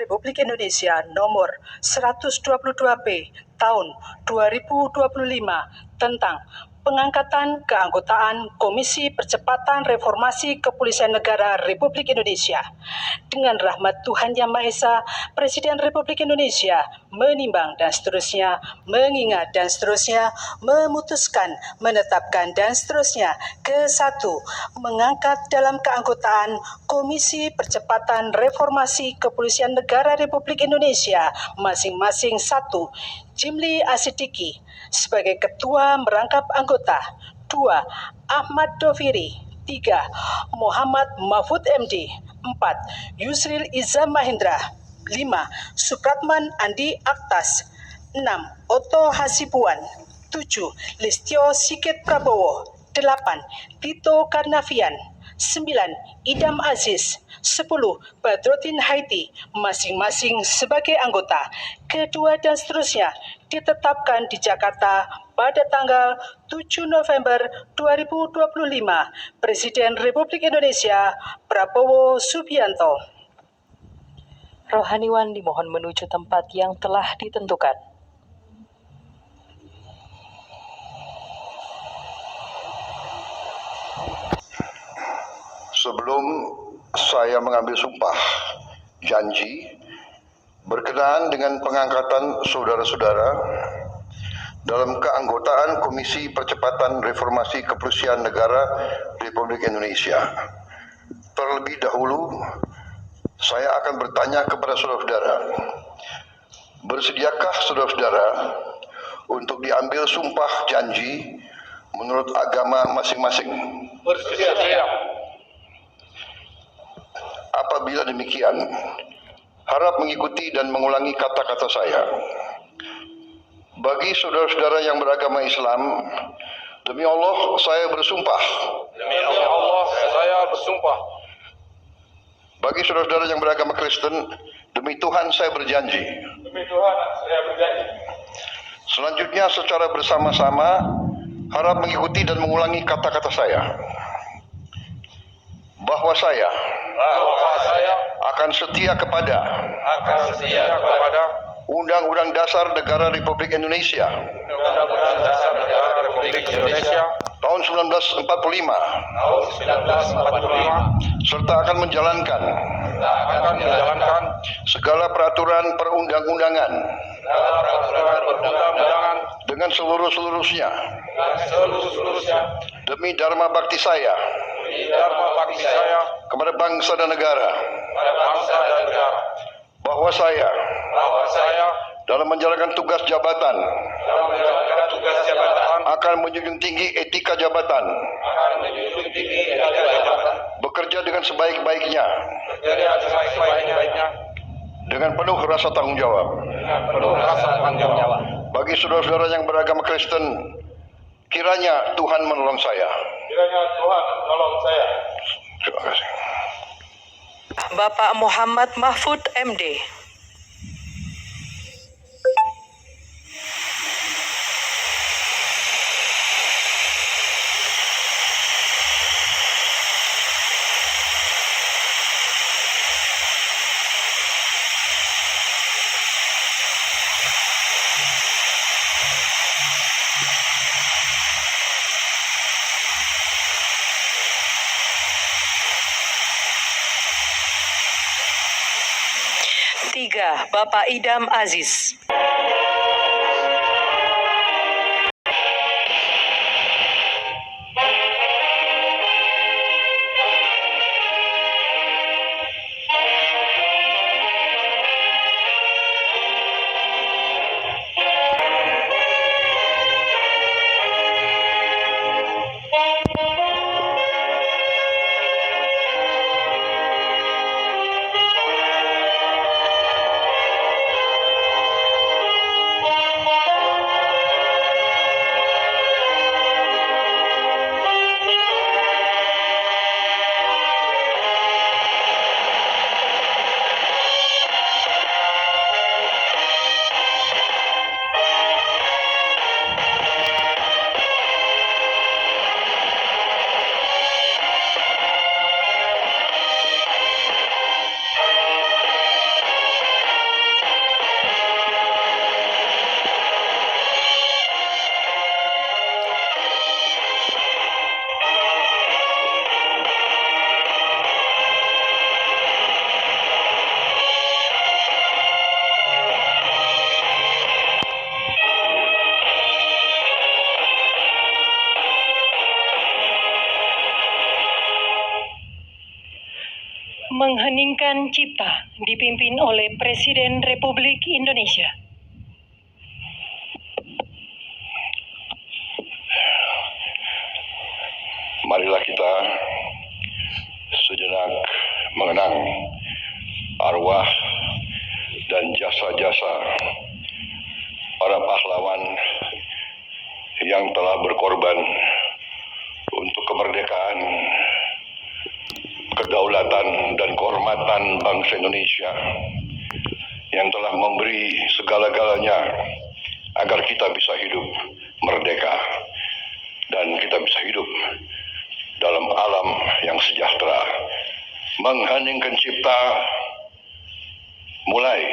Republik Indonesia nomor 122B tahun 2025 tentang pengangkatan keanggotaan Komisi Percepatan Reformasi Kepolisian Negara Republik Indonesia. Dengan rahmat Tuhan Yang Maha Esa, Presiden Republik Indonesia menimbang dan seterusnya, mengingat dan seterusnya, memutuskan, menetapkan dan seterusnya. Ke-1, mengangkat dalam keanggotaan Komisi Percepatan Reformasi Kepolisian Negara Republik Indonesia masing-masing 1. Jimli Asidiki sebagai Ketua Merangkap Anggota. 2. Ahmad Doviri. 3. Muhammad Mahfud MD. 4. Yusril Iza Mahendra. 5. Supratman Andi Aktas. 6. Oto Hasibuan. 7. Listio Sigit Prabowo. 8. Tito Karnavian. 9. Idam Aziz. 10. Badrodin Haiti masing-masing sebagai anggota. Kedua dan seterusnya ditetapkan di Jakarta pada tanggal 7 November 2025. Presiden Republik Indonesia Prabowo Subianto. Rohaniwan dimohon menuju tempat yang telah ditentukan. Sebelum saya mengambil sumpah janji berkenaan dengan pengangkatan saudara-saudara dalam keanggotaan Komisi Percepatan Reformasi Kepolisian Negara Republik Indonesia. Terlebih dahulu, saya akan bertanya kepada saudara-saudara, bersediakah saudara-saudara untuk diambil sumpah janji menurut agama masing-masing? Bersedia. Apabila demikian, harap mengikuti dan mengulangi kata-kata saya. Bagi saudara-saudara yang beragama Islam, demi Allah saya bersumpah. Demi Allah saya bersumpah. Bagi saudara-saudara yang beragama Kristen, demi Tuhan saya berjanji. Demi Tuhan saya berjanji. Selanjutnya secara bersama-sama harap mengikuti dan mengulangi kata-kata saya. Bahwa saya akan setia kepada Undang-Undang Dasar Negara Republik Indonesia tahun 1945 serta akan menjalankan segala peraturan perundang-undangan dengan seluruh-seluruhnya demi dharma bakti saya kepada bangsa dan negara, bahwa saya dalam menjalankan tugas jabatan akan menjunjung tinggi etika jabatan, bekerja dengan sebaik-baiknya dengan penuh rasa tanggung jawab. Bagi saudara-saudara yang beragama Kristen, kiranya Tuhan menolong saya. Terima kasih. Bapak Muhammad Mahfud MD. Tiga, Bapak Idam Aziz. Mengheningkan Cipta dipimpin oleh Presiden Republik Indonesia. Marilah kita sejenak mengenang arwah dan jasa-jasa para pahlawan yang telah berkorban untuk kemerdekaan, kedaulatan dan kehormatan bangsa Indonesia, yang telah memberi segala-galanya agar kita bisa hidup merdeka dan kita bisa hidup dalam alam yang sejahtera. Mengheningkan cipta, mulai.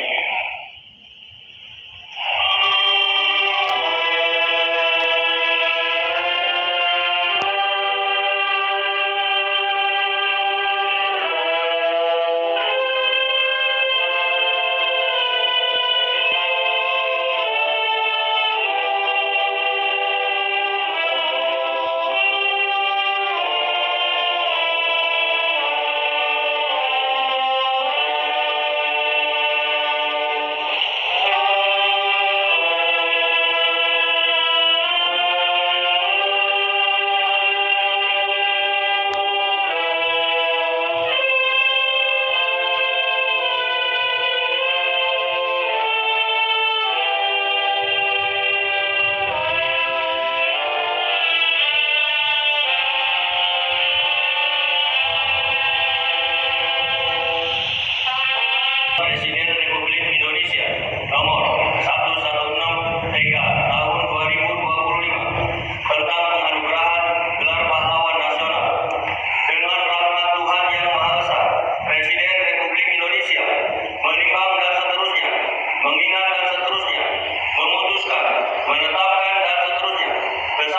Presiden Republik Indonesia nomor 116 3 tahun 2025 tentang penganugerahan gelar pahlawan nasional. Dengan rahmat Tuhan Yang Maha Esa, Presiden Republik Indonesia menimbang dan seterusnya, mengingat dan seterusnya, memutuskan, menetapkan dan seterusnya. Ke-1.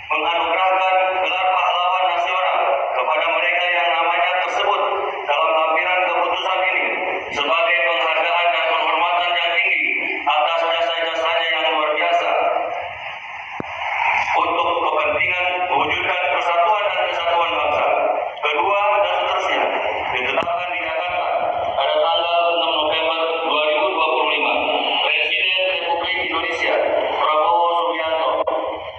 Menganugerahkan gelar pahlawan nasional kepada mereka yang namanya tersebut dalam lampiran keputusan ini sebagai penghargaan dan penghormatan yang tinggi atas jasa-jasanya yang luar biasa untuk kepentingan mewujudkan persatuan dan kesatuan bangsa. Kedua, dan seterusnya ditetapkan dinyatakan pada tanggal 6 November 2025 Presiden Republik Indonesia Prabowo Subianto.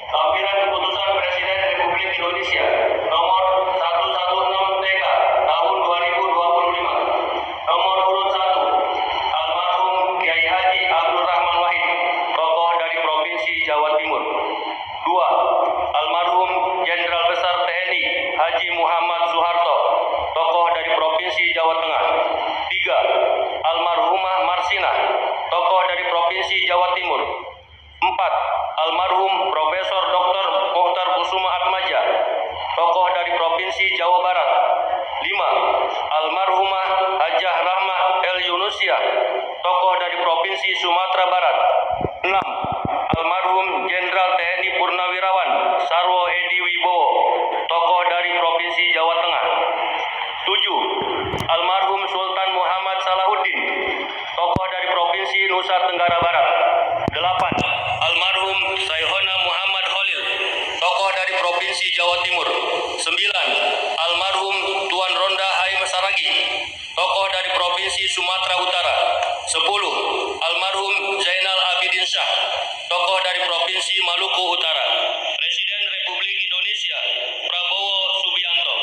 Lampiran keputusan Presiden Republik Indonesia nomor 116 TK tahun 2025. Nomor urut 1, almarhum Kiai Haji Abdurrahman Wahid, tokoh dari Provinsi Jawa Timur. 2. Almarhum Jenderal Besar TNI Haji Muhammad Soeharto, tokoh dari Provinsi Jawa Tengah. 3. Almarhumah Marsina, tokoh dari Provinsi Jawa Timur. 4. Almarhum Profesor Dr. Muhtar Kusuma Atmaja, tokoh dari Provinsi Jawa Barat. 5. Almarhumah Hajah Rahmah El Yunusia, tokoh dari Provinsi Sumatera Barat. 6. Almarhum Jenderal TNI Purnawirawan Sarwo Edi Wibowo, tokoh dari Provinsi Jawa Tengah. 7. Almarhum Sultan Muhammad Salahuddin, tokoh dari Provinsi Nusa Tenggara Barat. 8. Almarhum Sayhona Muhammad Khalil, tokoh dari Provinsi Jawa Timur. 9. Almarhum Tuan Ronda Haim Saragi, tokoh dari Provinsi Sumatera Utara. 10. Almarhum Zainal Abidin Shah, tokoh dari Provinsi Maluku Utara. Presiden Republik Indonesia Prabowo Subianto.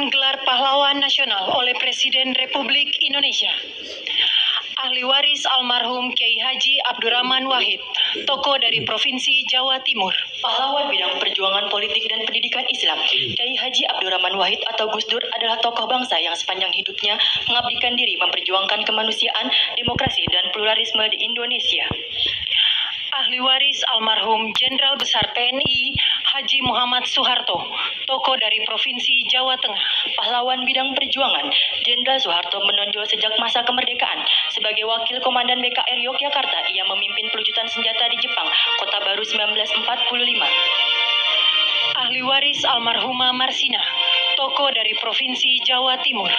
Gelar Pahlawan Nasional oleh Presiden Republik Indonesia. Ahli waris almarhum Kiai Haji Abdurrahman Wahid, tokoh dari Provinsi Jawa Timur. Pahlawan bidang perjuangan politik dan pendidikan Islam, Kiai Haji Abdurrahman Wahid atau Gus Dur adalah tokoh bangsa yang sepanjang hidupnya mengabdikan diri memperjuangkan kemanusiaan, demokrasi, dan pluralisme di Indonesia. Ahli waris almarhum Jenderal Besar TNI Haji Muhammad Soeharto, tokoh dari Provinsi Jawa Tengah. Pahlawan bidang perjuangan, Jenderal Soeharto menonjol sejak masa kemerdekaan sebagai wakil komandan BKR Yogyakarta. Ia memimpin pelucutan senjata di Jepang, Kota Baru 1945. Ahli waris almarhumah Marsina, tokoh dari Provinsi Jawa Timur.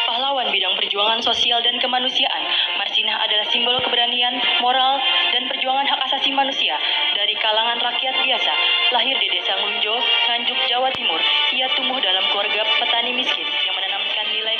Pahlawan bidang perjuangan sosial dan kemanusiaan, Marsinah adalah simbol keberanian, moral, dan perjuangan hak asasi manusia dari kalangan rakyat biasa. Lahir di Desa Ngunjo, Nganjuk, Jawa Timur, ia tumbuh dalam keluarga petani miskin yang menanamkan nilai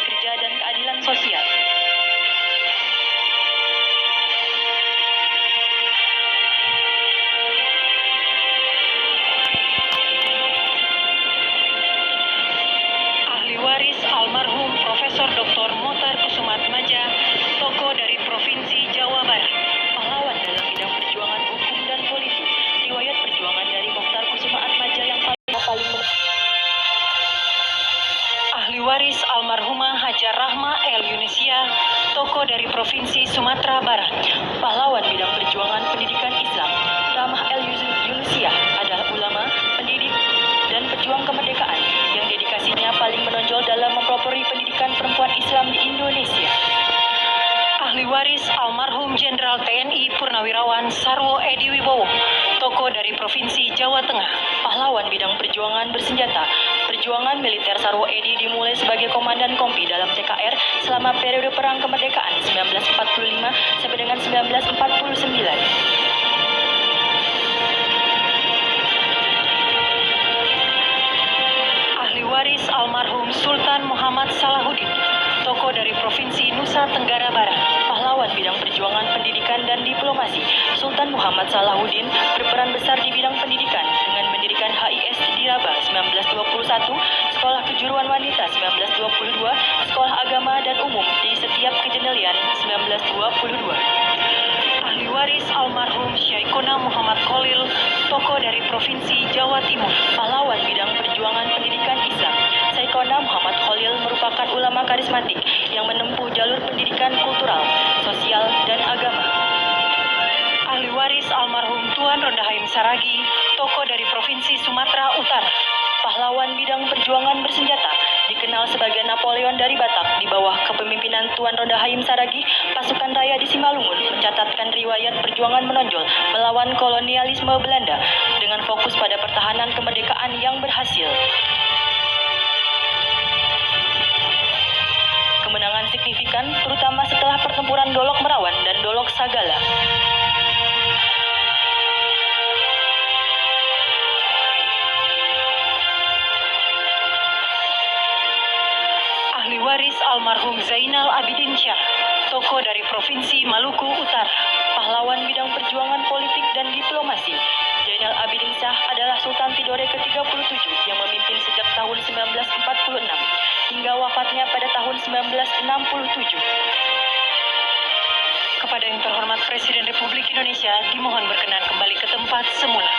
tokoh dari Provinsi Sumatera Barat, pahlawan bidang perjuangan pendidikan Islam, Ramah El Yunusiah adalah ulama, pendidik, dan pejuang kemerdekaan yang dedikasinya paling menonjol dalam mempelopori pendidikan perempuan Islam di Indonesia. Ahli waris almarhum Jenderal TNI Purnawirawan Sarwo Edi Wibowo, tokoh dari Provinsi Jawa Tengah, pahlawan bidang perjuangan bersenjata. Perjuangan militer Sarwo Edi dimulai sebagai komandan kompi dalam TKR selama periode Perang Kemerdekaan 1945 sampai dengan 1949. Waris almarhum Sultan Muhammad Salahuddin, tokoh dari Provinsi Nusa Tenggara Barat, pahlawan bidang perjuangan pendidikan dan diplomasi. Sultan Muhammad Salahuddin berperan besar di bidang pendidikan dengan mendirikan HIS di Raba 1921, Sekolah Kejuruan Wanita 1922, Sekolah Agama dan Umum di setiap Kejenelian 1922. Ahli waris almarhum Syekhona Muhammad Khalil, tokoh dari Provinsi Jawa Timur, pahlawan bidang perjuangan pendidikan Islam. Syekhona Muhammad Khalil merupakan ulama karismatik yang menempuh jalur pendidikan kultural, sosial, dan agama. Ahli waris almarhum Tuan Rondahaim Saragi, tokoh dari Provinsi Sumatera Utara, pahlawan bidang perjuangan bersenjata, dikenal sebagai Napoleon dari Batak. Di bawah kepemimpinan Tuan Rondahaim Saragi, pasukan raya di Simalungun mencatatkan riwayat perjuangan menonjol melawan kolonialisme Belanda dengan fokus pada pertahanan kemerdekaan yang berhasil. Kemenangan signifikan terutama setelah pertempuran Dolok Merawan dan Dolok Sagala. Ahli waris almarhum Zainal Abidin Syah, tokoh dari Provinsi Maluku Utara, pahlawan bidang perjuangan politik dan diplomasi. Zainal Abidin Syah adalah Sultan Tidore ke-37 yang memimpin sejak tahun 1946 hingga wafatnya pada tahun 1967. Kepada yang terhormat Presiden Republik Indonesia, dimohon berkenan kembali ke tempat semula.